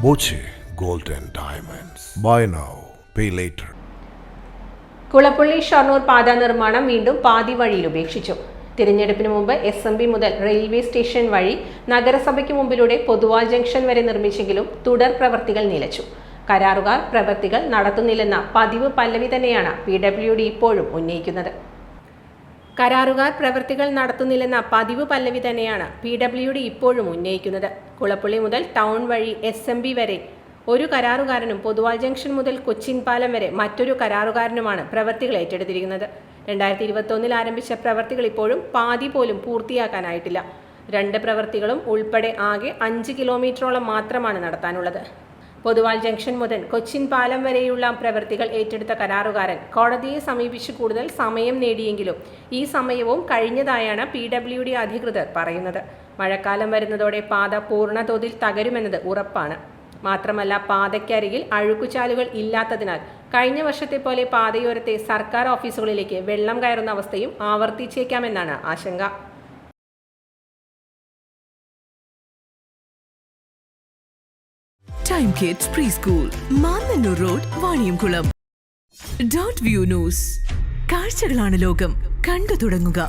Boche Gold and Diamonds. Buy now, pay later. Kulappally Shoranur പാത നിർമ്മാണം വീണ്ടും പാതി വഴിയിൽ ഉപേക്ഷിച്ചു. തിരഞ്ഞെടുപ്പിന് മുമ്പ് SMB മുതൽ റെയിൽവേ സ്റ്റേഷൻ വഴി നഗരസഭയ്ക്ക് മുമ്പിലൂടെ പൊതുവാൾ ജംഗ്ഷൻ വരെ നിർമ്മിച്ചെങ്കിലും തുടർ പ്രവർത്തികൾ നിലച്ചു. കരാറുകാർ പ്രവൃത്തികൾ നടത്തുന്നില്ലെന്ന പതിവ് പല്ലവി തന്നെയാണ് PWD ഇപ്പോഴും ഉന്നയിക്കുന്നത്. കുളപ്പള്ളി മുതൽ ടൗൺ വഴി SMB വരെ ഒരു കരാറുകാരനും പൊതുവാൾ ജംഗ്ഷൻ മുതൽ കൊച്ചിൻ പാലം വരെ മറ്റൊരു കരാറുകാരനുമാണ് പ്രവൃത്തികൾ ഏറ്റെടുത്തിരിക്കുന്നത്. 2021 ആരംഭിച്ച പ്രവൃത്തികൾ ഇപ്പോഴും പാതി പോലും പൂർത്തിയാക്കാനായിട്ടില്ല. 2 പ്രവൃത്തികളും ഉൾപ്പെടെ ആകെ 5 കിലോമീറ്ററോളം മാത്രമാണ് നടത്താനുള്ളത്. പൊതുവാൾ ജംഗ്ഷൻ മുതൽ കൊച്ചിൻ പാലം വരെയുള്ള പ്രവൃത്തികൾ ഏറ്റെടുത്ത കരാറുകാരൻ കോടതിയെ സമീപിച്ച് കൂടുതൽ സമയം നേടിയെങ്കിലും ഈ സമയവും കഴിഞ്ഞതായാണ് PWD അധികൃതർ പറയുന്നത്. മഴക്കാലം വരുന്നതോടെ പാത പൂർണ്ണതോതിൽ തകരുമെന്നത് ഉറപ്പാണ്. മാത്രമല്ല, പാതയ്ക്കരികിൽ അഴുക്കുചാലുകൾ ഇല്ലാത്തതിനാൽ കഴിഞ്ഞ വർഷത്തെ പോലെ പാതയോരത്തെ സർക്കാർ ഓഫീസുകളിലേക്ക് വെള്ളം കയറുന്ന അവസ്ഥയും ആവർത്തിച്ചേക്കാമെന്നാണ് ആശങ്ക. Time kids pre school, Mannannur road, Vaniyamkulam. .view news. കാഴ്ചകളാണ് ലോകം, കണ്ടു തുടങ്ങുക.